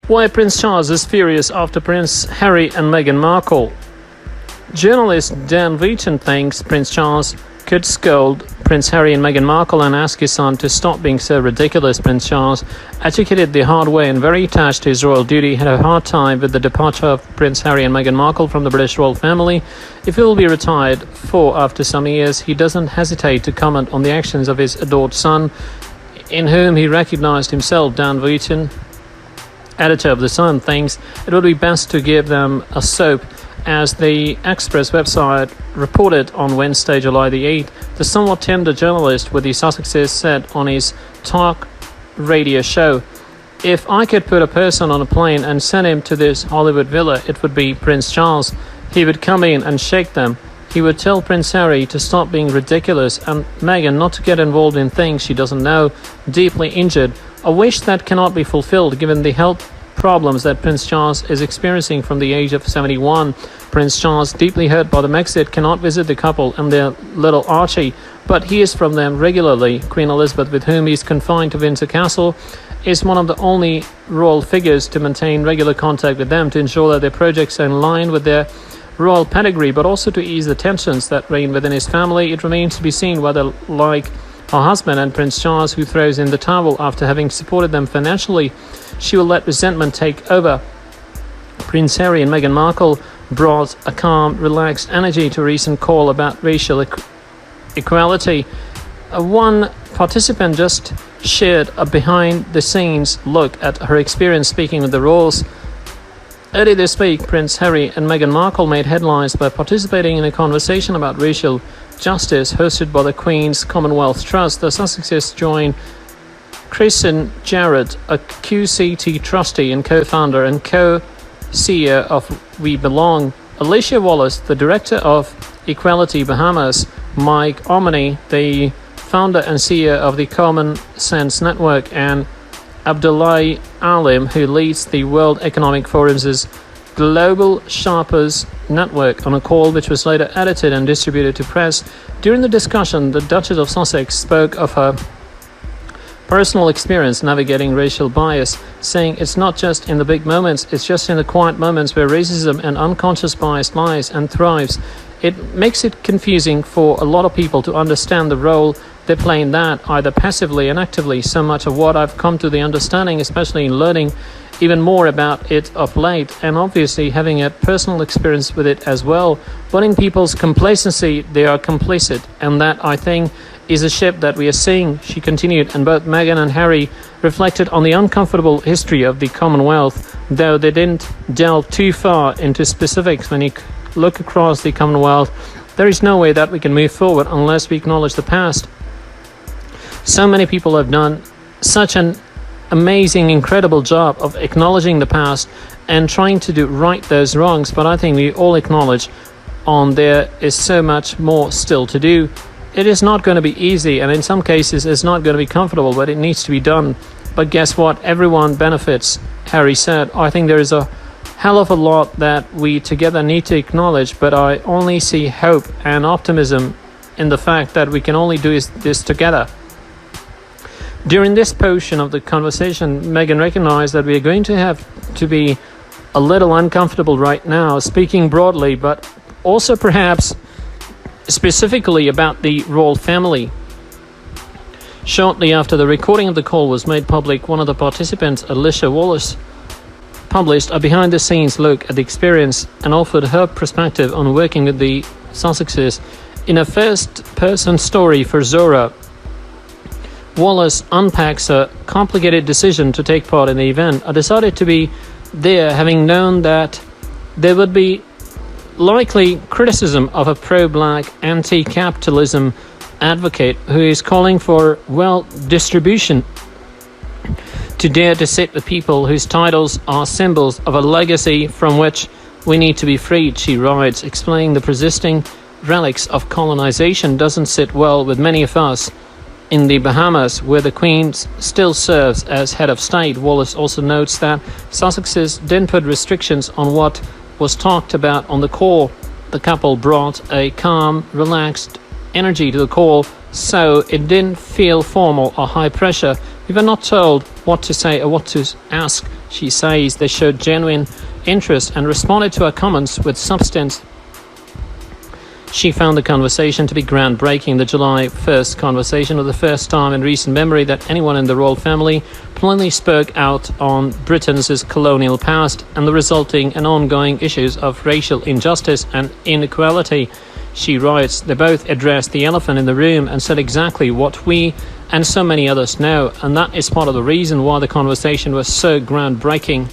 Why Prince Charles is furious after Prince Harry and Meghan Markle. Journalist Dan Wootton thinks Prince Charles could scold Prince Harry and Meghan Markle and ask his son to stop being so ridiculous. Prince Charles, educated the hard way and very attached to his royal duty, had a hard time with the departure of Prince Harry and Meghan Markle from the British royal family. If he will be retired after some years, he doesn't hesitate to comment on the actions of his adored son, in whom he recognized himself. Dan Wootton, editor of The Sun, thinks it would be best to give them a soap. As the Express website reported on Wednesday, July the 8th, the somewhat tender journalist with the Sussexes said on his talk radio show, "If I could put a person on a plane and send him to this Hollywood villa, it would be Prince Charles. He would come in and shake them. He would tell Prince Harry to stop being ridiculous and Meghan not to get involved in things she doesn't know, deeply injured. A wish that cannot be fulfilled given the health problems that Prince Charles is experiencing from the age of 71. Prince Charles, deeply hurt by the Brexit, cannot visit the couple and their little Archie, but hears from them regularly. Queen Elizabeth, with whom he is confined to Windsor Castle, is one of the only royal figures to maintain regular contact with them to ensure that their projects are in line with their royal pedigree, but also to ease the tensions that reign within his family. It remains to be seen whether, like her husband and Prince Charles, who throws in the towel after having supported them financially, she will let resentment take over. Prince Harry and Meghan Markle brought a calm, relaxed energy to a recent call about racial equality. One participant just shared a behind-the-scenes look at her experience speaking with the royals. Early this week, Prince Harry and Meghan Markle made headlines by participating in a conversation about racial justice hosted by the Queen's Commonwealth Trust. The Sussexes joined Kristen Jarrett, a QCT trustee and co-founder and co-CEO of We Belong, Alicia Wallace, the director of Equality Bahamas, Mike Omani, the founder and CEO of the Common Sense Network, and Abdullahi Alim, who leads the World Economic Forum's Global Sharpers Network, on a call which was later edited and distributed to press. During the discussion, the Duchess of Sussex spoke of her personal experience navigating racial bias, saying it's not just in the big moments, it's just in the quiet moments where racism and unconscious bias lies and thrives. It makes it confusing for a lot of people to understand the role they play in that, either passively and actively. So much of what I've come to the understanding, especially in learning even more about it of late, and obviously having a personal experience with it as well. But in people's complacency, they are complicit, and that, I think, is a shift that we are seeing, she continued, and both Meghan and Harry reflected on the uncomfortable history of the Commonwealth, though they didn't delve too far into specifics. When you look across the Commonwealth, there is no way that we can move forward unless we acknowledge the past. So many people have done such an amazing, incredible job of acknowledging the past and trying to do right those wrongs, but I think we all acknowledge there is so much more still to do. It is not going to be easy, and in some cases it's not going to be comfortable, but it needs to be done. But guess what? Everyone benefits, Harry said. I think there is a hell of a lot that we together need to acknowledge, but I only see hope and optimism in the fact that we can only do this together. During this portion of the conversation, Meghan recognized that we are going to have to be a little uncomfortable right now, speaking broadly, but also perhaps specifically about the royal family. Shortly after the recording of the call was made public, one of the participants, Alicia Wallace, published a behind-the-scenes look at the experience and offered her perspective on working with the Sussexes. In a first-person story for Zora, Wallace unpacks her complicated decision to take part in the event. I decided to be there, having known that there would be likely criticism of a pro-black, anti-capitalism advocate who is calling for wealth distribution, to dare to sit with people whose titles are symbols of a legacy from which we need to be freed, she writes, explaining the persisting relics of colonization doesn't sit well with many of us in the Bahamas, where the Queen still serves as head of state. Wallace also notes that Sussexes didn't put restrictions on what was talked about on the call. The couple brought a calm, relaxed energy to the call, so it didn't feel formal or high pressure. We were not told what to say or what to ask She says they showed genuine interest and responded to her comments with substance. She found the conversation to be groundbreaking. The July 1st conversation was the first time in recent memory that anyone in the royal family plainly spoke out on Britain's colonial past and the resulting and ongoing issues of racial injustice and inequality. She writes, they both addressed the elephant in the room and said exactly what we and so many others know, and that is part of the reason why the conversation was so groundbreaking.